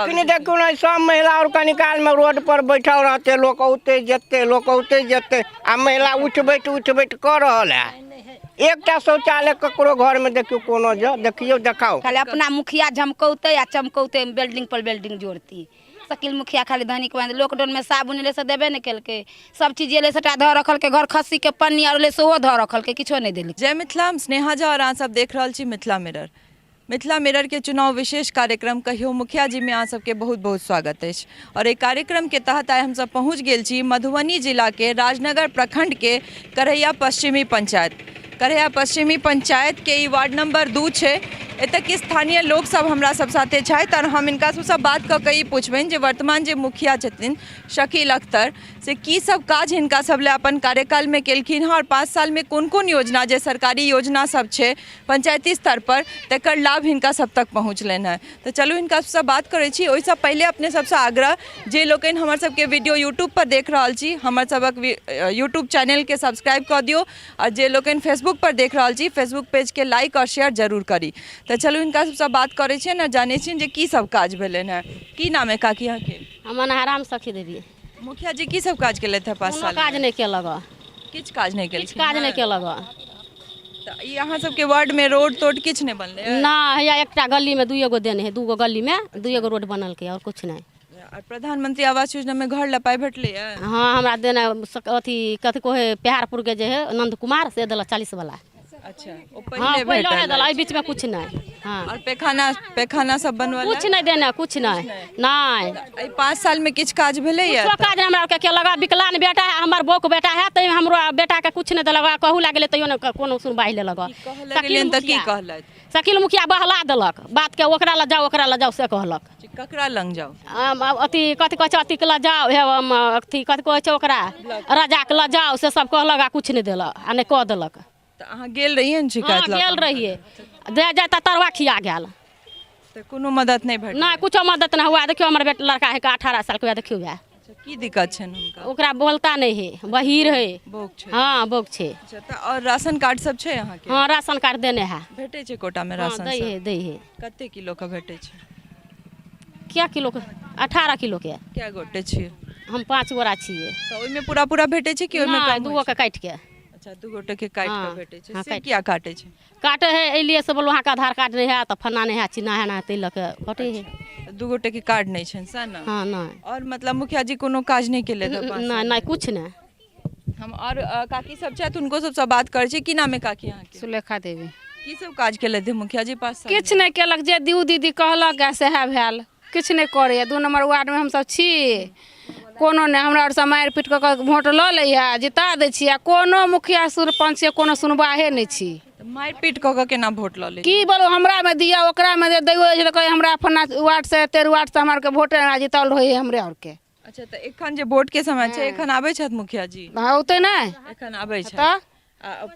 अखनी देखू ना सब महिला और कनिकाल में रोड पर बैठल रहते लोग औते जते आ महिला उठ बैठ कर रहा है। एकटा शौचालय ककरो घर में देखियो कोनो देखियो देखाओ खाली अपना मुखिया झमकौते या चमकौते बिल्डिंग पर बिल्डिंग जोड़ती। शकील मुखिया खाली धनिक बांध लॉकडाउन में साबुन ले से देबे नहीं केलके, सब चीज ले सटा ध रखल के घर खस्सी के पन्नी और ले सेहो ध रखल के किछो नहीं देली। जय मिथिला, स्नेहा झा और अहाँ सब देख रहल छी मिथिला मिरर के चुनाव विशेष कार्यक्रम कहियो मुखिया जी में अहाँ सबके बहुत बहुत स्वागत है। और एक कार्यक्रम के तहत आइ हम सब पहुँच गेल छी मधुबनी जिला के राजनगर प्रखंड के करैया पश्चिमी पंचायत के वार्ड नंबर 2 है। एतक के स्थानीय लोग सब हमरा सब साथे छथि और हम इनका सबसे बात कऽ के पूछबनि जे वर्तमान जे मुखिया छथिन शकील अख्तर से की सब काज हिनका सब ले अपन कार्यकाल में केलखिन हैं और 5 साल में कोन कोन योजना जे सरकारी योजना सब है पंचायती स्तर पर तकर लाभ हिनका सब तक पहुँचलनि हैं। तो चलू हिनका सबसे बात करै छी। ओहिसँ पहले अपने सबसे आग्रह जे लोकनि हमर सबके वीडियो यूट्यूब पर देख रहल छी हमर सबक यूट्यूब चैनल के सब्सक्राइब कऽ दियौ और जे लोकनि फेसबुक पर देख रहल छी फेसबुक पेज के लाइक और शेयर जरूर करी। तो चलू इनका सबसे बात करे छे ना जाने छी जे की सब काज भेलन है। की नाम है काकी यहाँ के? हमन आराम सखी देवी। मुखिया जी की सब काज केले थे 5 साल? काज नहीं केलक, किछ काज नहीं केल, काज नहीं केलक। तो यहाँ सबके वार्ड में रोड तोड किछ नहीं बनले ना है? एकटा गली में 2 गो देने है, 2 गो गली में 2 गो रोड बनल के और कुछ नहीं। और प्रधानमंत्री आवास योजना में घर लपाई भेटले है? हाँ हमरा देना अथी कथी को है पेहारपुर के जे है नंद कुमार से दिला 40 वाला। अच्छा वो हाँ पहले भेटल है, बीच में कुछ नहीं। हाँ और पैखाना सब बनवाला कुछ नहीं देना, कुछ नहीं नहीं। 5 साल में किछ काज भेले या? कुछ काज हमरा के लगा विकलांग बेटा है, हमर बौक बेटा है तो हमरो बेटा के कुछ नहीं देलक। कहू लागले तइयो न कोनो सुनवाई ले लगा। शकील मुखिया बहला देलक बात के ओकरा ला जाओ से कहलक। ककरा लंग जाओ? अथी कथी कहै छै अथी के ला जाओ हे अथी कथी कहै छै ओकरा राजा के ला जाओ से सब कहलक आ कुछ नहीं देलक आ नहीं कह देलक। तो अहाँ गेल रहिए शिकायत हाँ गेल रहिए, दे जाए तो तरवा खिया गेल। तो कोनो मदद नहीं भेट? ना कुछ मदद ना हुआ। देखियो हमर बेटा लड़का है 18 साल के, देखियो है की दिक्कत छन उनका? ओकरा बोलता नहीं है, बहिर है। बोक छे? हाँ बोक छे। अच्छा तो और राशन कार्ड सब छे यहाँ के? हाँ राशन कार्ड देने है। भेटे छे कोटा में राशन? हाँ दे है। कते किलो का भेटे छे? क्या किलो के? 18 किलो के। क्या गोटे छे? हम 5 गोरा छिए। तो ओइ में पूरा भेटे छे कि ओइ में कम? 2 गो के काट के। अच्छा 2 गोटे के काट के भेटे छे। हाँ, से क्या काटे छे? काटे है एलिए से बोलो वहाँ का आधार कार्ड नहीं है तो फन्ना नहीं है चिन्हा है ना तेल के कटे है। 2 गोटे के कार्ड नहीं छन सा ना? हाँ नहीं। और मतलब मुखिया जी कोनो काज नहीं केले थे? नहीं कुछ नहीं। हम और काकी सब छथि उनको सबसे बात कर छी। की नाम है काकी यहाँ के? सुलेखा देवी। की सब काज केले थे मुखिया जी 5 साल? किछ नहीं केलक, जे दीऊ दीदी कहलक सएह भेल, किछ नहीं करे। 2 नंबर वार्ड में हम सब छी, कोनो नहीं हमरा और से मारि पीट के वोट ल लैया जिता दै छियै। कोनो मुखिया सरपंच के कोनो सुनवाहे नहीं छी। मारि पीट कऽ केना वोट ल ले? की बोलो हमरा में दिया ओकरा में दैयो छै त कहे हमरा फन्ना वार्ड से 13 वार्ड से हमरा के वोट जितल रहे हमरे और के। अच्छा तो एखन जे वोट के समय छै एखन आबै छथि मुखिया जी? होते नहीं एखन आबै छथि त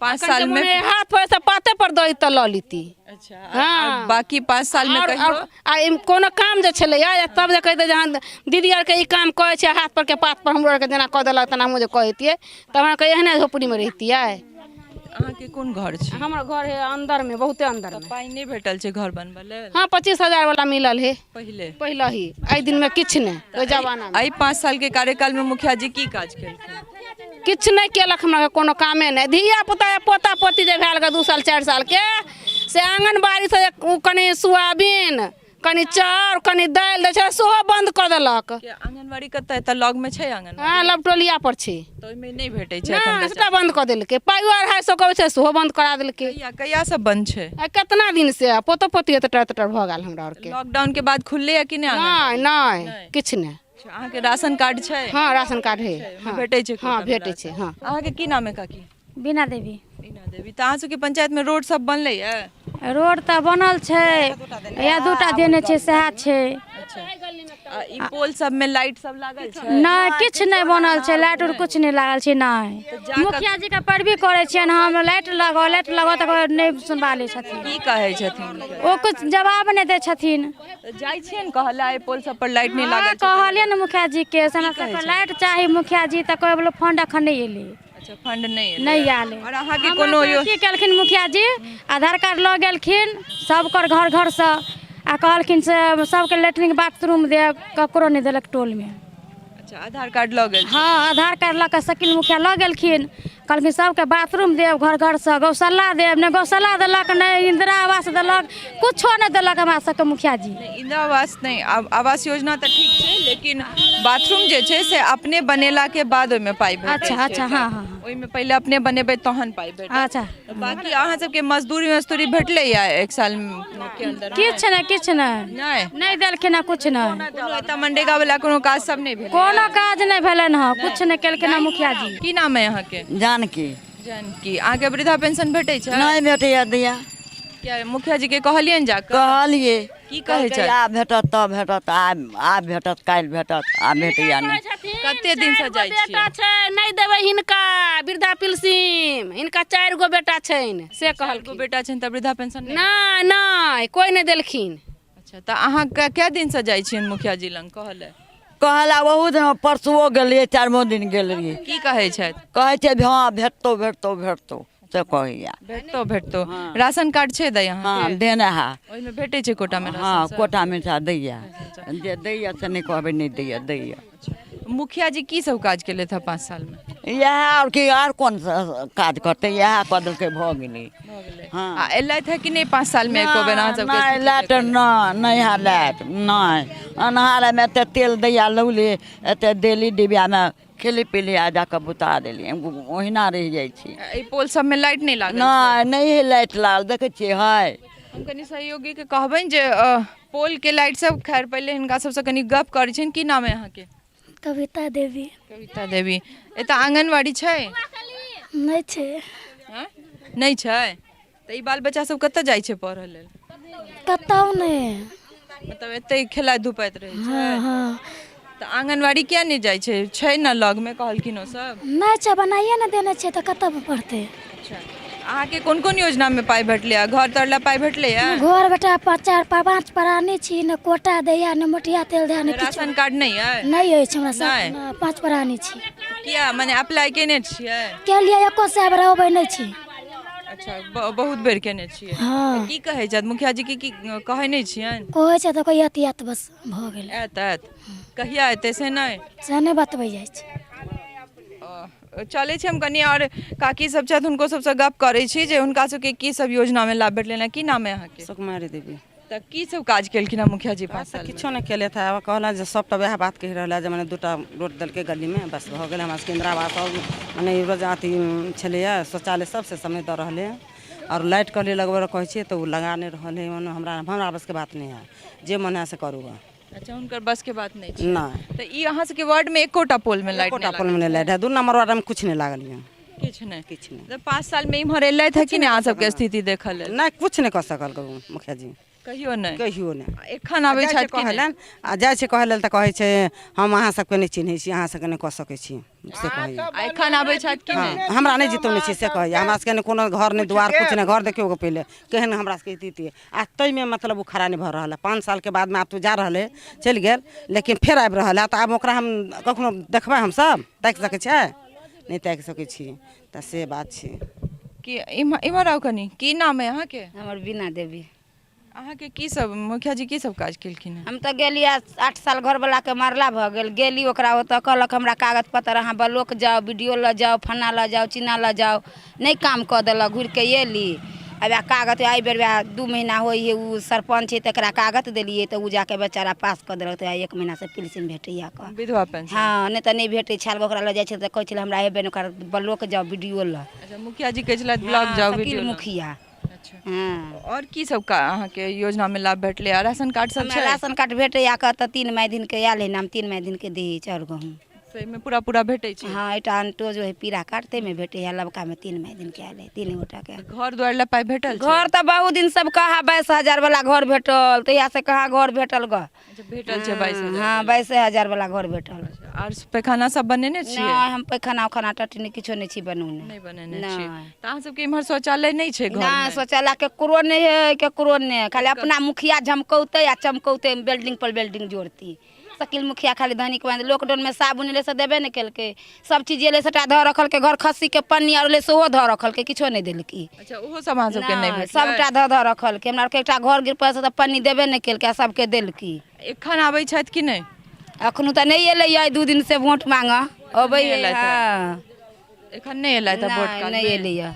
5 साल में हाथ पर से पाते पर दई त ल लीती। अच्छा हाँ। बाकी 5 साल में कहियो कोनो काम जे छले तब जे कहते जहाँ दीदी आर के ई काम कहे छे हाथ पर के पात पर हमरो आर के जेना कह देलक तना हम जे कहतिए त हमरा के एहने झोपड़ी में रहतिए। अहाँ के कोन घर छै? हमर घर है अंदर में, बहुते अंदर में। पाई नहीं भेटल छै घर बनबे लेल? हाँ 25,000 वाला मिलल है पहले ही। आई दिन में किछ नहीं ओइ जमाना में। आई 5 साल के कार्यकाल में मुखिया जी की काज केलखिन? किछ नहीं केलक हमरा के कोनो कामे नहीं। धिया पुता पोता पोती जे भेल 2 साल 4 साल के से आंगनबाड़ी से कनी सोयाबीन कनी चाउर कनी दाल दै छै सेहो बंद कर देलक। आंगनबाड़ी कतै त लग में छै आंगनबाड़ी? हाँ लबटोलिया पर छै। तो ओइ में नहीं भेटै छै ना एखन? सेटा बंद कर देलके। पाइयो 250 कहै छै सेहो बंद करा देलके। कहिया सब बंद छै? कितना दिन से पोतो पोती तटर भ गेल हमरा और के। लॉकडाउन के बाद खुलले है कि नहीं? नहीं नहीं किछ नहीं। अहाँ के राशन कार्ड छै? हाँ राशन कार्ड है। हाँ भेटै छै? हाँ भेटै छै। हाँ अहाँ के की नाम है काकी? बीना देवी। बीना देवी। त अहाँ सबके पंचायत में रोड सब बनले है? रोड तो बनल छै या 2टा देने छै सएह छै। अच्छा ई पोल सब में लाइट सब लागल छै? नहीं किछ नहीं बनल छै, लाइट और कुछ नहीं लागल छै। नहीं मुखिया जी के पैरवी करे छियन हम, लाइट लगाओ त नहीं सुनवा ले छथिन। की कहै छथिन? ओ कुछ जवाब नहीं दे छथिन। त जाय छियन कहला ए पोल सब पर लाइट नहीं लागल छै? कहलिए न मुखिया जी के समय से लाइट चाही मुखिया जी त कहै बोलो फंड अखन नहीं एले। अच्छा फंड नहीं आले। और अहाँ के कोनो की केलखिन मुखिया जी आधार कार्ड ल गेलखिन सब कर घर से आ कहलखिन से सबके लेटरिन बाथरूम दे, ककरो नहीं देलक टोल में। अच्छा, आधार कार्ड लऽ गेल। हाँ, आधार कार्ड लऽ के शकील मुखिया लऽ गेलखिन, कहलखिन सबके बाथरूम देव, घर घर से गौशाला देव, ने गौशाला देलक, ने इंदिरा आवास देलक, कुछो नहीं देलक हमरा सबके मुखिया जी। इंदिरा आवास नहीं, आवास योजना तो ठीक है, लेकिन बाथरूम जे छै से अपने बनेला के बाद ओइमे पाई भेटै छै। अच्छा अच्छा, हाँ हाँ ओइमे पहले अपने बनेबै तहन पाई भेटै। अच्छा। बाकी अहाँ सबके मजदूरी भेटलै या एक साल के अंदर? किछ नहीं नहीं देलखिन, कुछ नहीं। कोनो एतऽ मनरेगा वाला कोनो काज सब नहीं भेलै? कोनो काज नहीं भेलन हँ, कुछ नहीं केलखिन हँ मुखिया जी। की नाम है अहाँके? जानकी। जानकी। अहाँके वृद्धा पेंशन भेटै छै? नहीं भेटैया दैया। क्या मुखिया जी के कहलियन जाकर? कहलिए की कहै छै? आ भेटत तब भेटत, आ भेटत काल्हि भेटत, आ भेटैया नहीं। कते दिन से जाइ छियै? बेटा छै, नहीं देबै हिनका वृद्धा पेंशन, हिनका 4 गो बेटा छनि से कहल। गो बेटा छनि तऽ वृद्धा पेंशन नहीं? नहीं नहीं, कोई नहीं देलखिन। अच्छा, तऽ अहाँ कए दिन से जाइ छियनि मुखिया जी लग? कहले कहला बहुत परसुओ गेलिए, 4 दिन गेल रहिए। की कहै छथि? कहै छै हाँ भेटतो भेटतो भेटतो से कहैया। भेटतो। राशन कार्ड छै दै अहाँ? हाँ देने हा। ओहिमे भेटै छै कोटा में? हाँ कोटा में दैया, जे दैया से नहीं कहबै नहीं दैया, दैया। मुखिया जी की सब काज केले था 5 साल में? यह और की आर कौन काज करते, यह कह देलकै भऽ गेलै। हाँ आ एलथि है कि नहीं 5 साल में एको बेर अहाँ सबके? नहीं लाइट नहीं है, लाइट नहीं। अन्हार में एते तेल दैया लौली, एते देली डिबिया में खेली पीली आ जाकर बुता देली, ओहिना रह जाइ छी। एहि पोल सब में लाइट नहीं लागल? नहीं है लाइट लागल, देखे छियै है। हम कनी सहयोगी के कहबनि जे पोल के लाइट सब, खैर पहले हिनका सबसे कनी गप करै छिन। की नाम है अहाँके? कविता देवी। कविता देवी। एतऽ आंगनबाड़ी छै? नहीं छे। हाँ? नहीं छै? तऽ ई बाल बच्चा सब कतऽ जाइ छै पढ़ै लेल? कतौ नहीं। मतलब एते खेला धुपैत रहै छै? हाँ हाँ। तऽ आंगनबाड़ी किया नहीं जाइ छै न लग में कहलखिन ओ सब? नहीं छे, बनाइए न देने छे, तो कतौ पढ़ते। अच्छा, अहाँके कोन कोन योजना में पाई भेटलै? घर तरला पाई भेटलै? घर बेटा 4-5 प्राणी छी, न कोटा दैया, न मोटिया तेल दैया, न किछु। राशन कार्ड नहीं है? नहीं है हमरा सब, नहीं। न 5 प्राणी छी। किया माने अप्लाई केने छियै? के लिए एको से रहबै नहीं छी। अच्छा, बहुत बेर केने छियै। हाँ। की कहै छथि मुखिया जी की कहै नहीं छियनि? कहै छै तऽ कोई यात बस भ गेल। एत कहिया एतै से नहीं? से नहीं बतबै जाइ छै। चलै छै हम कनी और काकी सब छथि हुनको सबसँ गप करै छी जे हुनका सबके की सब योजना में लाभ भेटलनि। की नाम है अहाँके? सुकुमारी देवी। तऽ की सब काज केलखिन हँ मुखिया जी 5 साल? किछो नहीं केले था, अब कहला जे सबटा वह बात कहि रहला जे मने 2टा रोड देलकै गली में, बस भऽ गेलै। हमरा सबके इंदिरा आवास और मने रोज अथी छलैया, शौचालय सबसे समय दऽ रहलै हैं। और लाइट कहलिए लगबे कहै छियै तऽ ओ लगा नहीं रहल है। हमरा बस के बात नहीं है, जे मन है से करू। अच्छा, हुनकर बस के बात नहीं छै? नहीं। तऽ ई अहाँ सबके वार्ड में एकोटा पोल में लाइट कोटा पोल में लाइट है, 2 नंबर वार्ड में कुछ नहीं लागल है। किछ नहीं? तऽ 5 साल में इम्हर एलथि है कि नहीं अहाँ सबके स्थिति देखल लेल? नहीं, कुछ नहीं कर सकल मुखिया जी, कहियो नहीं? कहियो नहीं। एखन आबै छथि कि नहीं? कहलन आ जाइ छै कहै लेल तऽ कहै छै हम अहाँ सबके नहीं चिन्है छी, अहाँ सबके नहीं कऽ सकै छी से कहैया। आ एखन आबै छथि कि नहीं? हाँ, हमरा नहीं जितौने छी से कहैया। हमरा सबके नहीं कोनो घर नहीं द्वार कुछ नहीं। घर देखियो गो पहले केहन हमरा सबके स्थिति आ तै में मतलब वो खड़ा नहीं भऽ रहल है। 5 साल के बाद में आब तो जा रहल है, चलि गेल, लेकिन फेर आबि रहल है। तऽ आब ओकरा हम कखनो देखबै, हम सब ताकि सकै छै? नहीं ताकि सकै छी। तऽ से बात छै। कि इम्हर आउ कनी। की नाम है अहाँके? हमर बीना देवी। अहाँके की सब मुखिया जी की सब काज केलखिन हँ? हम तऽ गेलियै 8 साल घरवला के मरला भऽ गेल, गेली ओकरा ओतऽ कहलक हमरा कागज पत्तर अहाँ ब्लॉक जाओ, बीडीओ लऽ जाओ, फन्ना लऽ जाओ, चिन्ना लऽ जाओ, नहीं काम कऽ देलक। घुरि के एली, अब कागज एहि बेर 2 महीना होइ है, उ सरपंच है तकरा कागज देलियै तऽ उ जाके बेचारा पास कऽ देलक। तऽ 1 महीना से पेंशन भेटैया कऽ, विधवा पेंशन? हाँ, नहीं तऽ नहीं भेटै छाल। ओकरा लऽ जाइ छै तऽ कहै छलै हमरा हेबे नहि ओकरा ब्लॉक जाओ, बीडीओ लऽ। अच्छा, मुखिया जी कहै छलथि ब्लॉक जाओ, शकील वीडियो लऽ। मुखिया। अच्छा, हाँ। और की सब का अहाँके योजना में लाभ भेटलै? आ राशन कार्ड सब हमरा छै? राशन कार्ड भेटैया कऽ तऽ 3 मई दिन के आयल है नाम, 3 मई दिन के दी चाउर गहूँ। में पूरा भेटै छै? हाँ, एटा अंटो जो है पीरा काटते में भेटे है, लबका में 3 मई दिन के आयल है, 3 गोटा के। घर द्वार ला पाई भेटल छै? घर तो बहुत दिन सब कहा 22,000 वाला घर भेटल, तो यहाँ से कहाँ घर भेटल ग? अच्छा, भेटल छै 22,000? हाँ, 22,000 वाला घर भेटल। और पैखाना सब बनेने छियै? नहीं, हम पैखाना उखाना टटनी किछो नहीं छी बनौने। नहीं बनेने नहीं। छियै? तऽ अहाँ सबके इम्हर शौचालय नहीं छै घर ना में? शौचालय केकरो नहीं है, केकरो नहीं। खाली अपना मुखिया झमकौते आ चमकौते, बिल्डिंग पर बिल्डिंग जोड़ती। शकील मुखिया खाली धनिक बंद, लॉकडाउन में साबुन ले से देबे नहीं केलकै सब चीज एले सटा धऽ रखल के घर खस्सी के पन्नी और ले सेहो धऽ रखल के किछो नहीं देलकै अच्छा ओहो सब अहाँ सबके नहीं भेटलै सबटा धऽ रखल के हमरा आरके एकटा घर गिर से पन्नी देबे नहीं केलकै सबके देलकै एखन आबै छथि कि नहीं अखनो तऽ नहीं एलै 2 दिन से वोट मांगा अबै नहीं एलथि है। हाँ एखन नहीं एलै तऽ वोट काल नहीं एलै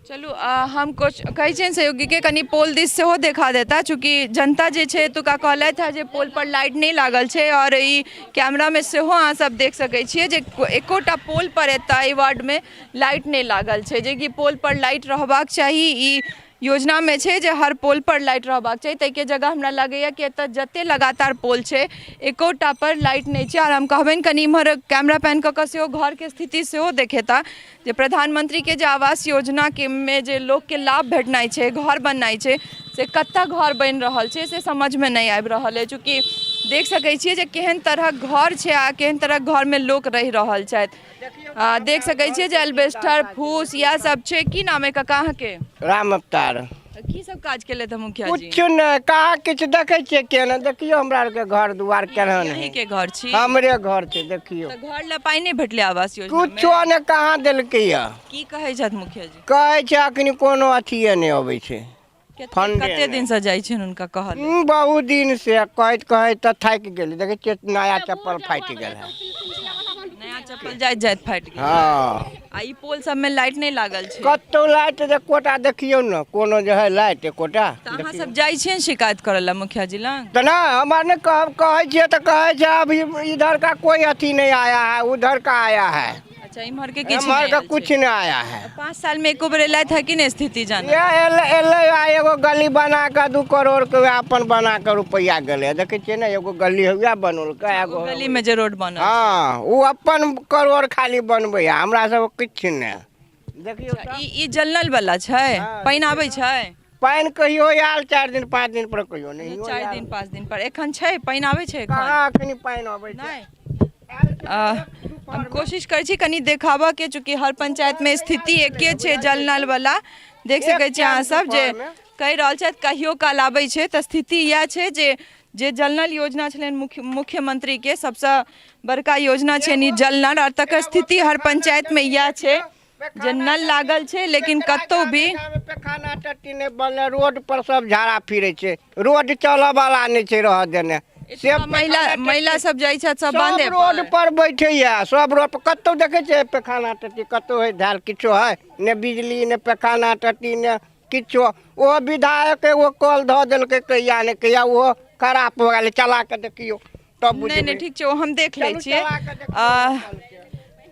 चलू हम कुछ कहै छियनि सहयोगी के कनि पोल दिस सेहो देखा देता चूँकि जनता जे छै एतुका कहलथि है जे पोल पर लाइट नहीं लागल छै और ई कैमरा में सेहो अहाँ सब देख सकै छियै जे एकोटा पोल पर एतय वार्ड में लाइट नहीं लागल छै जे कि पोल पर लाइट रहबाक चाही ई योजना में छै जे हर पोल पर लाइट रहबाक चाही ताहि के जगह हमरा लगैया कि एतय जते लगातार पोल छै एकोटा पर लाइट नहीं छै और हम कहबनि कनि इम्हर कैमरा पैन कऽ सेहो घर के स्थिति सेहो देखेता जे प्रधानमंत्री के जे आवास योजना के में जे लोग के लाभ भेटनाइ छै घर बननाइ छै से कत्ता घर बनि रहल छै से समझ में नहीं आबि रहल है चूँकि देख सकै छियै जे केहन तरहक घर छै आ केहन तरहक घर में लोक रहि रहल छथि देख सकै छियै जे एल्बेस्टर फूस इएह सब छै की नाम है कका अहाँके राम अवतार की सब काज केलथि है मुखिया जी कुछ नहीं कहा किछु देखे छियै केना देखियो हमरा आर के घर दुआर केना यहीं नहीं के घर छी हमरे घर छै देखियो तऽ घर लए पाइ नहि भेटलै आवास योजना में कुछो ने कहाँ देलकै या की कहै छथि मुखिया जी कहै छै अखनी कोनो अथिये नहीं अबै छै फंडे कते दिन से जाइ छियनि हुनका कहल बहुत दिन से कहैत कहैत तऽ थाकि गेली देखै छियै नया चप्पल फाटि गेल है नया चप्पल जाइत जाइत फाटि गेल हाँ आ ई पोल सब में लाइट नहीं लागल छै कतौ लाइट एकोटा देखियौ ने कोनो जे है लाइट एकोटा तऽ अहाँ सब जाइ छियनि शिकायत करऽ लए मुखिया जी लग तो ना हमारे ने कहै छियै तऽ कहै छै अभी इधर का कोई अथी नहीं आया है उधर का आया है अच्छा इम्हर के किछु हमारे नहीं का आयल कुछ छै। नहीं आया है 5 साल में एको बेर एलथि है कि नहीं स्थिति जाना ये एले एगो गली बना के 2 करोड़ के अपन बना के रुपया गेले देखे छियै ना एगो गली हुआ बनल का एगो गली में जे रोड बनल हाँ वो अपन करोड़ खाली बनबै है हमरा सब किछ नहीं देखियो अच्छा, ई जलनल वाला छै पानि आबै छै पानि कहियो आयल 4 दिन 5 दिन पर कहियो नहीं 4 दिन 5 दिन पर एखन छै पानि आबै छै एखन कहाँ अखनी पानि अबै छै नहीं हम कोशिश करै छी कनि देखाबऽ के चूँकि हर पंचायत में स्थिति एके छै जल नल वाला देख सकै छी अहाँ सब जे कहि रहल छथि कहियो काल आबै छै तऽ स्थिति इएह छै जे जल नल योजना छलनि मुख्यमंत्री के सबसँ बड़का योजना छै जल नल और तकर स्थिति हर पंचायत में इएह छै जे नल लागल छै लेकिन कतौ भी पैखाना टट्टी नहीं बनले रोड पर सब झाड़ा फिरे छै रोड चलऽ वाला नहीं छै रह देने से महिला सब जाइ छथि सब बंद है रोड पर बैठे या सब रोड पर कतौ देखे छै पैखाना टट्टी कतौ है धाल किछो है ने बिजली ने पैखाना टट्टी ने किछो ओ विधायक एगो कल धऽ देलकै कहिया ने कहिया वो खराब हो गेलै चला के देखियो तब नहीं ठीक छै हम देख लै छियै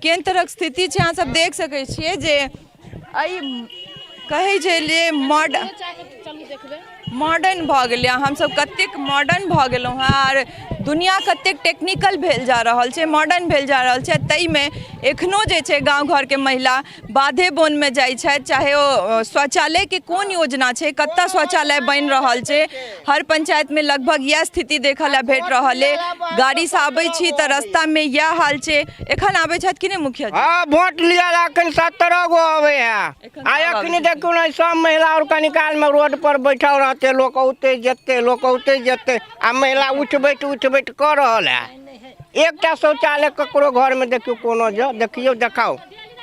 केहन तरहक स्थिति छै अहाँ सब देख सकै छियै जे एहि कहै छै ले मॉडर्न भऽ गेलै हमसब कतेक मॉडर्न भऽ गेलहुँ हँ और दुनिया कतेक टेक्निकल भेल जा रहल छै मॉडर्न भेल जा रहल छै ताहिमे एखनो जे छै गाँव घरके महिला बाधे बोनमे जाइ छथि चाहे ओ शौचालयके कोन योजना छै कतऽ शौचालय बनि रहल छै हर पंचायतमे लगभग इएह स्थिति देखऽ लए भेट रहल है गाड़ीसँ आबै छी तऽ रस्तामे इएह हाल छै एखन आबै छथि कि नहि मुखिया जी हाँ वोट लिया अखन 17 गो अबै है आ अखनी देखू ने सब महिला और कनिकाल में रोड पर बैठल रहते लोग औते जेते आ महिला उठ बैठ कर रहल है एकटा शौचालय ककरो घर में देखियो कोनो जो देखियो देखाओ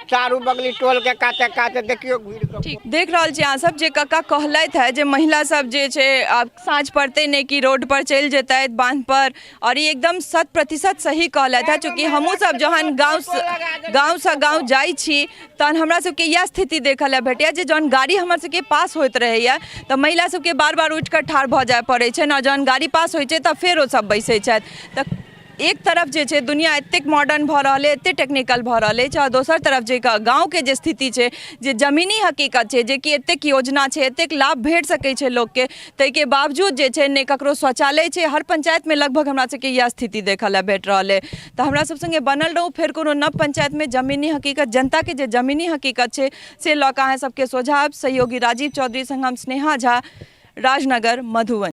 चारू बगली टोल के काते काते देखियो घुरि के ठीक देख रहल छी अहाँ सब जे कक्का कहलथि है जे महिला सब जे छै आब साँझ पड़ते नहीं कि रोड पर चलि जेतै बांध पर और ये एकदम 100% सही कहलथि है चूँकि हमहूँ सब जहन गाँव से गाँव जाइ छी तहन हमरा सबके इएह स्थिति देखऽ लए भेटैया जे जहन गाड़ी हमर सबके पास होइत रहैया तऽ महिला सबके बार बार उठि कऽ ठाढ़ भऽ जाय पड़ै छै ने जहन गाड़ी पास होइ छै तऽ फेर ओ सब बैसै छथि तऽ एक तरफ जे छै दुनिया एतेक मॉडर्न भऽ रहल है एतेक टेक्निकल भऽ रहल अछि और दोसर तरफ जे गाँवके जे स्थिति छै जे जमीनी हकीकत छै जे कि एतेक योजना छै एतेक लाभ भेट सकै छै लोकके ताहिके बावजूद जे छै ने ककरो शौचालय छै हर पंचायतमे लगभग हमरा सबके इएह स्थिति देखऽ लए भेट रहल है तऽ हमरा सब संगे बनल रहू फेर कोनो नव पंचायतमे जमीनी हकीकत जनताके जे जमीनी हकीकत छै से लऽ कऽ अहाँ सबके सोझाब सहयोगी राजीव चौधरी संग हम स्नेहा झा राजनगर मधुबनी।